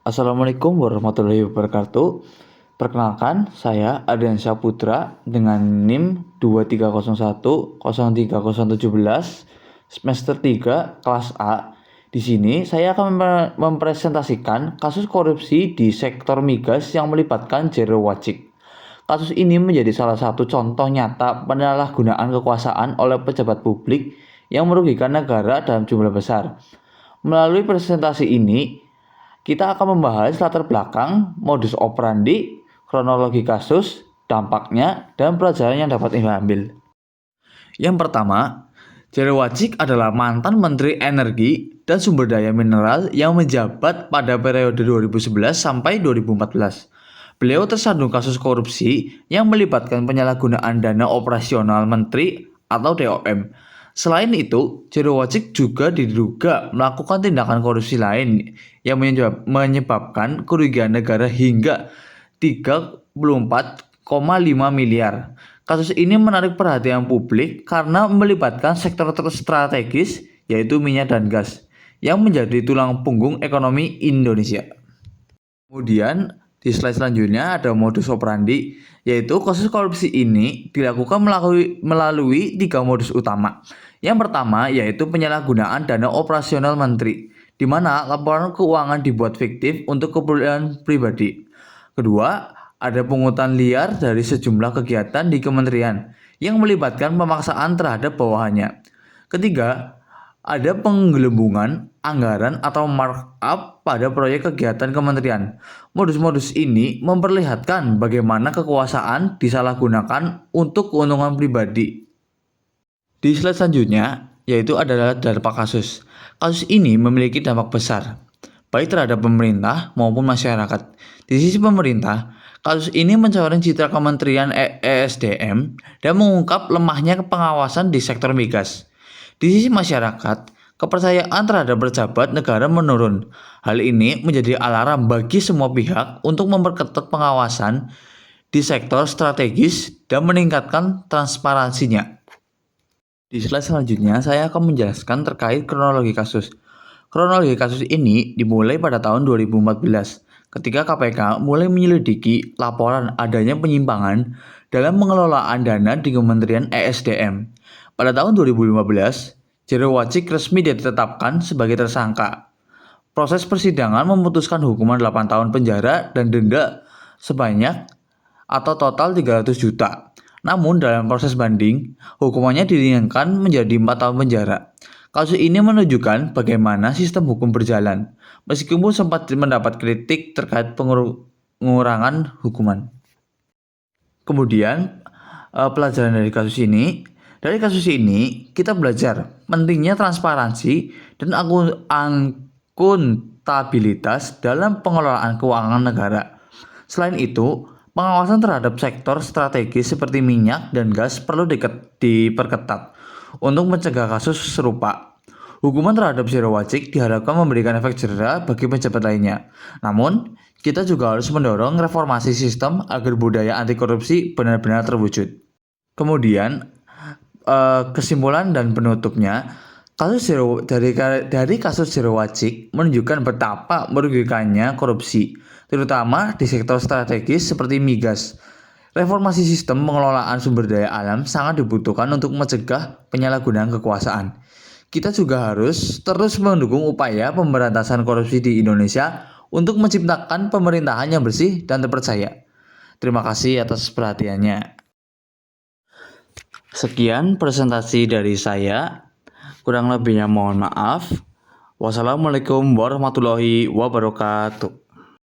Assalamualaikum warahmatullahi wabarakatuh. Perkenalkan, saya Adrian Putra dengan NIM 2301-03017 semester 3 kelas A. Di sini saya akan mempresentasikan kasus korupsi di sektor migas yang melibatkan Jero Wacik. Kasus ini menjadi salah satu contoh nyata penyalahgunaan kekuasaan oleh pejabat publik yang merugikan negara dalam jumlah besar. Melalui presentasi ini, kita akan membahas latar belakang, modus operandi, kronologi kasus, dampaknya, dan pelajaran yang dapat diambil. Yang pertama, Jero Wacik adalah mantan Menteri Energi dan Sumber Daya Mineral yang menjabat pada periode 2011 sampai 2014. Beliau tersandung kasus korupsi yang melibatkan penyalahgunaan dana operasional menteri atau DOM. Selain itu, Jero Wacik juga diduga melakukan tindakan korupsi lain yang menyebabkan kerugian negara hingga 34,5 miliar. Kasus ini menarik perhatian publik karena melibatkan sektor strategis yaitu minyak dan gas yang menjadi tulang punggung ekonomi Indonesia. Kemudian di slide selanjutnya ada modus operandi, yaitu kasus korupsi ini dilakukan melalui 3 modus utama. Yang pertama yaitu penyalahgunaan dana operasional menteri, di mana laporan keuangan dibuat fiktif untuk keperluan pribadi. Kedua, ada pungutan liar dari sejumlah kegiatan di kementerian yang melibatkan pemaksaan terhadap bawahannya. Ketiga, ada penggelembungan anggaran atau markup pada proyek kegiatan kementerian. Modus-modus ini memperlihatkan bagaimana kekuasaan disalahgunakan untuk keuntungan pribadi. Di slide selanjutnya, yaitu adalah dampak kasus. Kasus ini memiliki dampak besar, baik terhadap pemerintah maupun masyarakat. Di sisi pemerintah, kasus ini mencoreng citra Kementerian ESDM dan mengungkap lemahnya pengawasan di sektor migas. Di sisi masyarakat, kepercayaan terhadap pejabat negara menurun. Hal ini menjadi alarm bagi semua pihak untuk memperketat pengawasan di sektor strategis dan meningkatkan transparansinya. Di slide selanjutnya, saya akan menjelaskan terkait kronologi kasus. Kronologi kasus ini dimulai pada tahun 2014, ketika KPK mulai menyelidiki laporan adanya penyimpangan dalam pengelolaan dana di Kementerian ESDM. Pada tahun 2015, Jero Wacik resmi ditetapkan sebagai tersangka. Proses persidangan memutuskan hukuman 8 tahun penjara dan denda sebanyak atau total 300 juta. Namun dalam proses banding, hukumannya diringankan menjadi 4 tahun penjara. Kasus ini menunjukkan bagaimana sistem hukum berjalan, meskipun sempat mendapat kritik terkait pengurangan hukuman. Kemudian, pelajaran dari kasus ini. Dari kasus ini, kita belajar pentingnya transparansi dan akuntabilitas dalam pengelolaan keuangan negara. Selain itu, pengawasan terhadap sektor strategis seperti minyak dan gas perlu diperketat untuk mencegah kasus serupa. Hukuman terhadap Jero Wacik diharapkan memberikan efek jera bagi pejabat lainnya. Namun, kita juga harus mendorong reformasi sistem agar budaya anti korupsi benar-benar terwujud. Kemudian, kesimpulan dan penutupnya, dari kasus Jero Wacik menunjukkan betapa merugikannya korupsi, terutama di sektor strategis seperti migas. Reformasi sistem pengelolaan sumber daya alam sangat dibutuhkan untuk mencegah penyalahgunaan kekuasaan. Kita juga harus terus mendukung upaya pemberantasan korupsi di Indonesia untuk menciptakan pemerintahan yang bersih dan terpercaya. Terima kasih atas perhatiannya. Sekian presentasi dari saya. Kurang lebihnya mohon maaf. Wassalamualaikum warahmatullahi wabarakatuh.